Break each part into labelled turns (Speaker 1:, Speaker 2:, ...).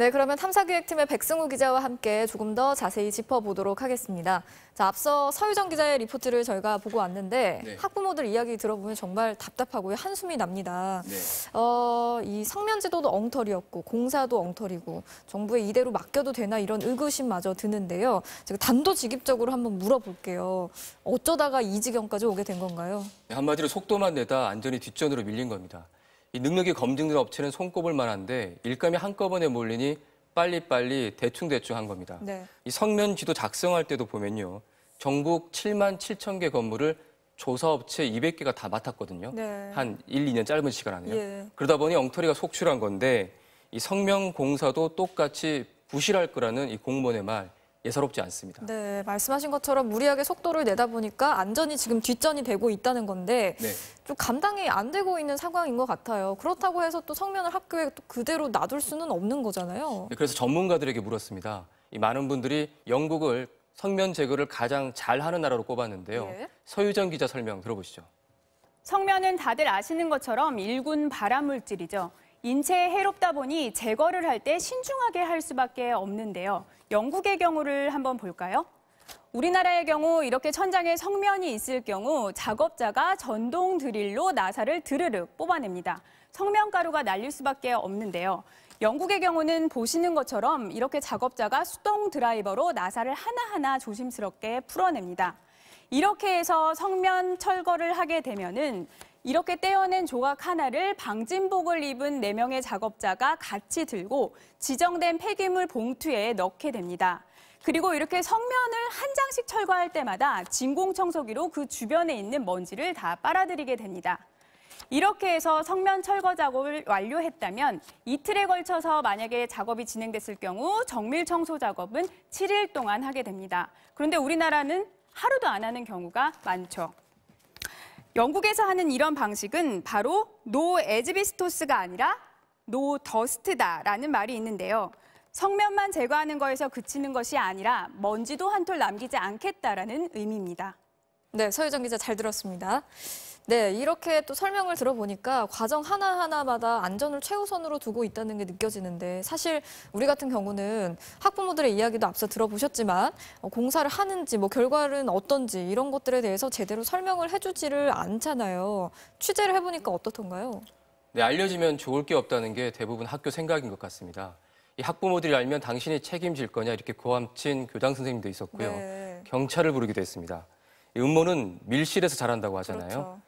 Speaker 1: 네, 그러면 탐사기획팀의 백승우 기자와 함께 조금 더 자세히 짚어보도록 하겠습니다. 자, 앞서 서유정 기자의 리포트를 저희가 보고 왔는데
Speaker 2: 네.
Speaker 1: 학부모들 이야기 들어보면 정말 답답하고요. 한숨이 납니다.
Speaker 2: 네.
Speaker 1: 이 성면지도도 엉터리였고 공사도 엉터리고 정부에 이대로 맡겨도 되나 이런 의구심마저 드는데요. 제가 단도직입적으로 한번 물어볼게요. 어쩌다가 이 지경까지 오게 된 건가요?
Speaker 2: 한마디로 속도만 내다 안전이 뒷전으로 밀린 겁니다. 이 능력이 검증된 업체는 손꼽을 만한데 일감이 한꺼번에 몰리니 빨리빨리 대충대충 한 겁니다.
Speaker 1: 네.
Speaker 2: 이 성면 지도 작성할 때도 보면요. 전국 7만 7천 개 건물을 조사업체 200개가 다 맡았거든요.
Speaker 1: 네.
Speaker 2: 한 1, 2년 짧은 시간 안에요.
Speaker 1: 예.
Speaker 2: 그러다 보니 엉터리가 속출한 건데 이 성명 공사도 똑같이 부실할 거라는 이 공무원의 말 예사롭지 않습니다.
Speaker 1: 네, 말씀하신 것처럼 무리하게 속도를 내다 보니까 안전이 지금 뒷전이 되고 있다는 건데
Speaker 2: 네.
Speaker 1: 좀 감당이 안 되고 있는 상황인 것 같아요. 그렇다고 해서 또 성면을 학교에 또 그대로 놔둘 수는 없는 거잖아요.
Speaker 2: 네, 그래서 전문가들에게 물었습니다. 이 많은 분들이 영국을 성면 제거를 가장 잘하는 나라로 꼽았는데요.
Speaker 1: 네.
Speaker 2: 서유정 기자 설명 들어보시죠.
Speaker 3: 성면은 다들 아시는 것처럼 일군 발암물질이죠. 인체에 해롭다 보니 제거를 할 때 신중하게 할 수밖에 없는데요. 영국의 경우를 한번 볼까요? 우리나라의 경우 이렇게 천장에 성면이 있을 경우 작업자가 전동 드릴로 나사를 드르륵 뽑아냅니다. 성면가루가 날릴 수밖에 없는데요. 영국의 경우는 보시는 것처럼 이렇게 작업자가 수동 드라이버로 나사를 하나하나 조심스럽게 풀어냅니다. 이렇게 해서 성면 철거를 하게 되면은 이렇게 떼어낸 조각 하나를 방진복을 입은 4명의 작업자가 같이 들고 지정된 폐기물 봉투에 넣게 됩니다. 그리고 이렇게 성면을 한 장씩 철거할 때마다 진공청소기로 그 주변에 있는 먼지를 다 빨아들이게 됩니다. 이렇게 해서 성면 철거 작업을 완료했다면 이틀에 걸쳐서 만약에 작업이 진행됐을 경우 정밀 청소 작업은 7일 동안 하게 됩니다. 그런데 우리나라는 하루도 안 하는 경우가 많죠. 영국에서 하는 이런 방식은 바로 노 에즈비스토스가 아니라 노 더스트다라는 말이 있는데요. 성면만 제거하는 거에서 그치는 것이 아니라 먼지도 한 톨 남기지 않겠다라는 의미입니다.
Speaker 1: 네, 서유정 기자 잘 들었습니다. 네, 이렇게 또 설명을 들어보니까 과정 하나하나마다 안전을 최우선으로 두고 있다는 게 느껴지는데 사실 우리 같은 경우는 학부모들의 이야기도 앞서 들어보셨지만 공사를 하는지 뭐 결과는 어떤지 이런 것들에 대해서 제대로 설명을 해주지를 않잖아요. 취재를 해보니까 어떻던가요?
Speaker 2: 네, 알려지면 좋을 게 없다는 게 대부분 학교 생각인 것 같습니다. 이 학부모들이 알면 당신이 책임질 거냐 이렇게 고함친 교장 선생님도 있었고요.
Speaker 1: 네.
Speaker 2: 경찰을 부르기도 했습니다. 이 음모는 밀실에서 자란다고 하잖아요.
Speaker 1: 그렇죠.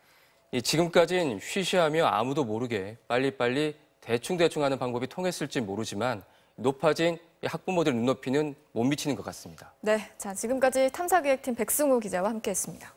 Speaker 2: 지금까지는 쉬쉬하며 아무도 모르게 빨리빨리 대충대충 하는 방법이 통했을지 모르지만 높아진 학부모들 눈높이는 못 미치는 것 같습니다.
Speaker 1: 네, 자 지금까지 탐사기획팀 백승우 기자와 함께했습니다.